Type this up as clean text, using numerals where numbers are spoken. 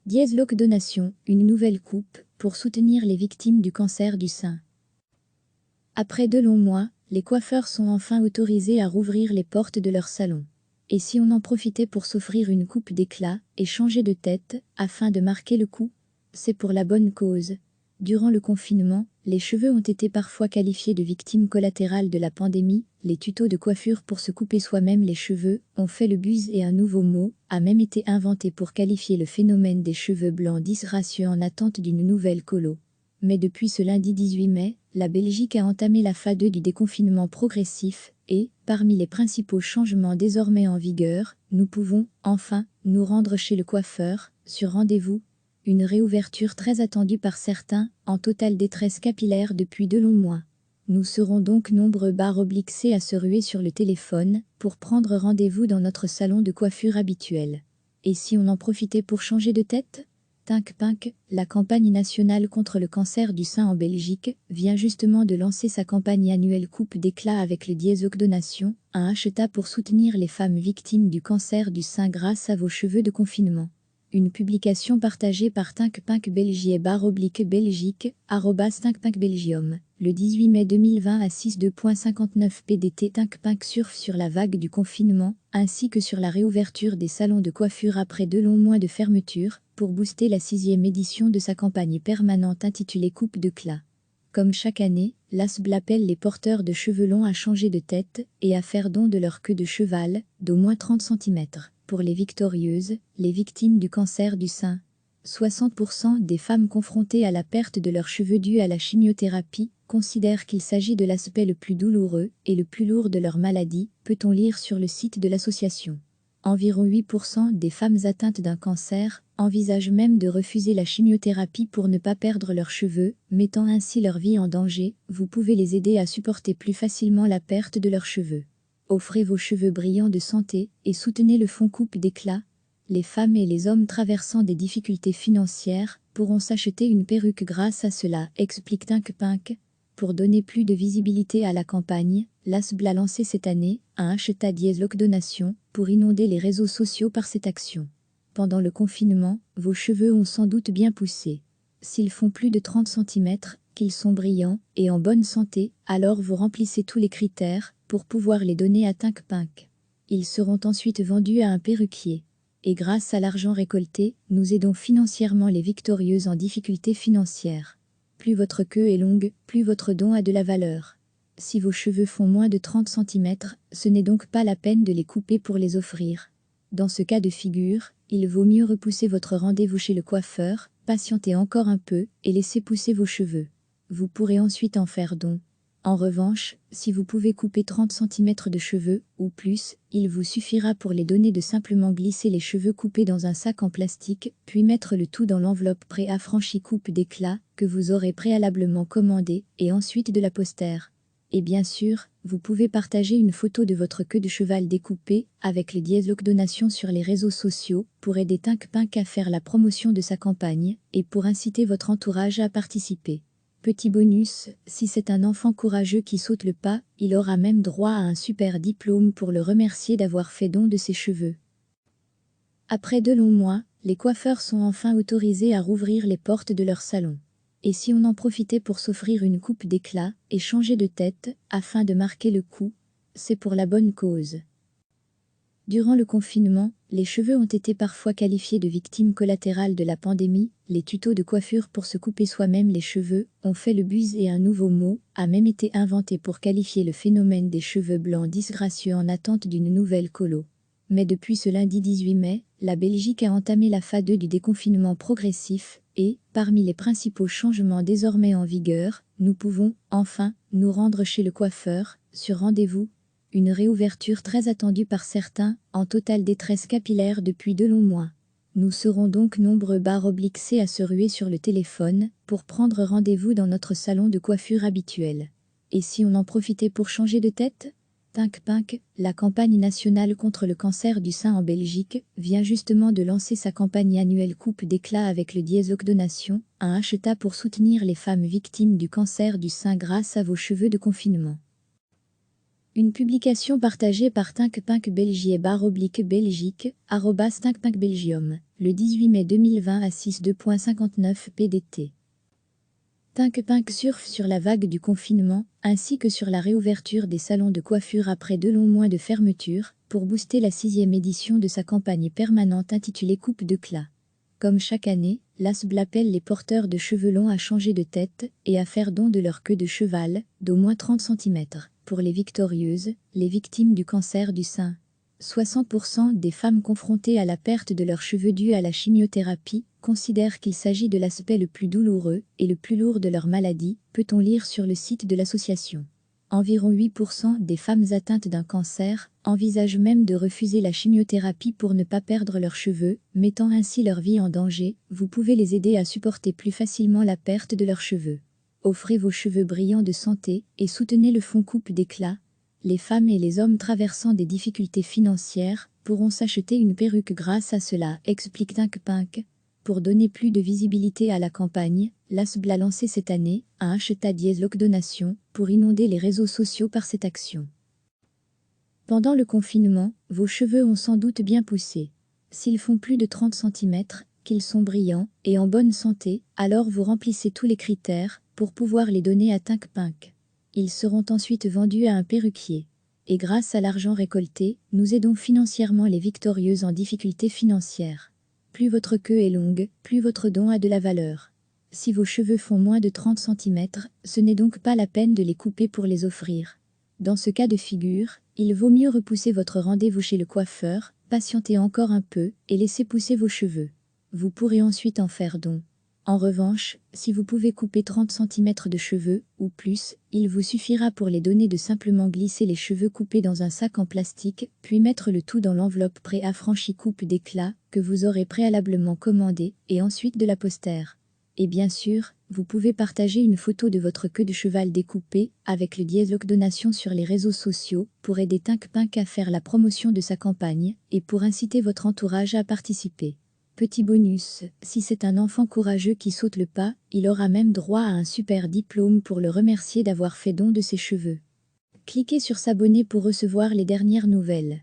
Diesloc Donation, une nouvelle coupe pour soutenir les victimes du cancer du sein. Après 2 longs mois, les coiffeurs sont enfin autorisés à rouvrir les portes de leur salon. Et si on en profitait pour s'offrir une coupe d'éclat et changer de tête, afin de marquer le coup? C'est pour la bonne cause. Durant le confinement, les cheveux ont été parfois qualifiés de victimes collatérales de la pandémie. Les tutos de coiffure pour se couper soi-même les cheveux ont fait le buzz et un nouveau mot a même été inventé pour qualifier le phénomène des cheveux blancs disgracieux en attente d'une nouvelle colo. Mais depuis ce lundi 18 mai, la Belgique a entamé la phase 2 du déconfinement progressif et, parmi les principaux changements désormais en vigueur, nous pouvons, enfin, nous rendre chez le coiffeur, sur rendez-vous. Une réouverture très attendue par certains, en totale détresse capillaire depuis 2 longs mois. Nous serons donc nombreux /C à se ruer sur le téléphone pour prendre rendez-vous dans notre salon de coiffure habituel. Et si on en profitait pour changer de tête? Tinc-Pinc, la campagne nationale contre le cancer du sein en Belgique, vient justement de lancer sa campagne annuelle Coupe d'éclat avec le Diesloc Donation, un hashtag pour soutenir les femmes victimes du cancer du sein grâce à vos cheveux de confinement. Une publication partagée par Tinc-Pinc Belgique /Belgique, @Tinc-Pinc Belgium, le 18 mai 2020 à 6:59 PDT. Tinc-Pinc surfe sur la vague du confinement, ainsi que sur la réouverture des salons de coiffure après 2 longs mois de fermeture, pour booster la 6e édition de sa campagne permanente intitulée Coupe d'éclat. Comme chaque année, l'ASBL appelle les porteurs de cheveux longs à changer de tête et à faire don de leur queue de cheval, d'au moins 30 cm, pour les victorieuses, les victimes du cancer du sein. 60% des femmes confrontées à la perte de leurs cheveux due à la chimiothérapie considèrent qu'il s'agit de l'aspect le plus douloureux et le plus lourd de leur maladie, peut-on lire sur le site de l'association. Environ 8% des femmes atteintes d'un cancer envisagent même de refuser la chimiothérapie pour ne pas perdre leurs cheveux, mettant ainsi leur vie en danger. Vous pouvez les aider à supporter plus facilement la perte de leurs cheveux. Offrez vos cheveux brillants de santé et soutenez le fonds Coupe d'éclat. Les femmes et les hommes traversant des difficultés financières pourront s'acheter une perruque grâce à cela, explique Tinc-Pinc. Pour donner plus de visibilité à la campagne, l'ASBL a lancé cette année un hashtag Diesloc Donation pour inonder les réseaux sociaux par cette action. Pendant le confinement, vos cheveux ont sans doute bien poussé. S'ils font plus de 30 cm, qu'ils sont brillants et en bonne santé, alors vous remplissez tous les critères pour pouvoir les donner à Tinc-Pinc. Ils seront ensuite vendus à un perruquier. Et grâce à l'argent récolté, nous aidons financièrement les victorieuses en difficulté financière. Plus votre queue est longue, plus votre don a de la valeur. Si vos cheveux font moins de 30 cm, ce n'est donc pas la peine de les couper pour les offrir. Dans ce cas de figure, il vaut mieux repousser votre rendez-vous chez le coiffeur, patienter encore un peu et laisser pousser vos cheveux. Vous pourrez ensuite en faire don. En revanche, si vous pouvez couper 30 cm de cheveux, ou plus, il vous suffira pour les donner de simplement glisser les cheveux coupés dans un sac en plastique, puis mettre le tout dans l'enveloppe pré-affranchie Coupe d'éclat, que vous aurez préalablement commandée, et ensuite de la poster. Et bien sûr, vous pouvez partager une photo de votre queue de cheval découpée, avec les Diesloc Donation sur les réseaux sociaux, pour aider Tinc-Pinc à faire la promotion de sa campagne, et pour inciter votre entourage à participer. Petit bonus, si c'est un enfant courageux qui saute le pas, il aura même droit à un super diplôme pour le remercier d'avoir fait don de ses cheveux. Après 2 longs mois, les coiffeurs sont enfin autorisés à rouvrir les portes de leur salon. Et si on en profitait pour s'offrir une coupe d'éclat et changer de tête, afin de marquer le coup? C'est pour la bonne cause. Durant le confinement, les cheveux ont été parfois qualifiés de victimes collatérales de la pandémie. Les tutos de coiffure pour se couper soi-même les cheveux ont fait le buzz et un nouveau mot a même été inventé pour qualifier le phénomène des cheveux blancs disgracieux en attente d'une nouvelle colo. Mais depuis ce lundi 18 mai, la Belgique a entamé la phase 2 du déconfinement progressif et, parmi les principaux changements désormais en vigueur, nous pouvons, enfin, nous rendre chez le coiffeur, sur rendez-vous. Une réouverture très attendue par certains, en totale détresse capillaire depuis 2 longs mois. Nous serons donc nombreux /C à se ruer sur le téléphone pour prendre rendez-vous dans notre salon de coiffure habituel. Et si on en profitait pour changer de tête? Tinc-Pinc, la campagne nationale contre le cancer du sein en Belgique, vient justement de lancer sa campagne annuelle Coupe d'éclat avec le Diesloc Donation, un hashtag pour soutenir les femmes victimes du cancer du sein grâce à vos cheveux de confinement. Une publication partagée par Tinkpink Belgique, @Tinkpink Belgium, le 18 mai 2020 à 6:2.59 PDT. Tinkpink surfe sur la vague du confinement, ainsi que sur la réouverture des salons de coiffure après 2 longs mois de fermeture, pour booster la 6e édition de sa campagne permanente intitulée Coupe de Clas. Comme chaque année, l'ASBL appelle les porteurs de cheveux longs à changer de tête et à faire don de leur queue de cheval, d'au moins 30 cm, pour les victorieuses, les victimes du cancer du sein. 60% des femmes confrontées à la perte de leurs cheveux due à la chimiothérapie considèrent qu'il s'agit de l'aspect le plus douloureux et le plus lourd de leur maladie, peut-on lire sur le site de l'association. Environ 8% des femmes atteintes d'un cancer envisagent même de refuser la chimiothérapie pour ne pas perdre leurs cheveux, mettant ainsi leur vie en danger. Vous pouvez les aider à supporter plus facilement la perte de leurs cheveux. Offrez vos cheveux brillants de santé et soutenez le fonds Coupe d'éclat. Les femmes et les hommes traversant des difficultés financières pourront s'acheter une perruque grâce à cela, explique Tinkpink. Pour donner plus de visibilité à la campagne, l'ASBL a lancé cette année un #Lockdonation pour inonder les réseaux sociaux par cette action. Pendant le confinement, vos cheveux ont sans doute bien poussé. S'ils font plus de 30 cm, qu'ils sont brillants et en bonne santé, alors vous remplissez tous les critères pour pouvoir les donner à Tinkpink. Ils seront ensuite vendus à un perruquier. Et grâce à l'argent récolté, nous aidons financièrement les victorieuses en difficulté financière. Plus votre queue est longue, plus votre don a de la valeur. Si vos cheveux font moins de 30 cm, ce n'est donc pas la peine de les couper pour les offrir. Dans ce cas de figure, il vaut mieux repousser votre rendez-vous chez le coiffeur, patienter encore un peu et laisser pousser vos cheveux. Vous pourrez ensuite en faire don. En revanche, si vous pouvez couper 30 cm de cheveux, ou plus, il vous suffira pour les donner de simplement glisser les cheveux coupés dans un sac en plastique, puis mettre le tout dans l'enveloppe pré-affranchie Coupe d'éclat, que vous aurez préalablement commandée, et ensuite de la poster. Et bien sûr, vous pouvez partager une photo de votre queue de cheval découpée, avec le #Lockdonation sur les réseaux sociaux, pour aider Tinkpink à faire la promotion de sa campagne, et pour inciter votre entourage à participer. Petit bonus, si c'est un enfant courageux qui saute le pas, il aura même droit à un super diplôme pour le remercier d'avoir fait don de ses cheveux. Cliquez sur s'abonner pour recevoir les dernières nouvelles.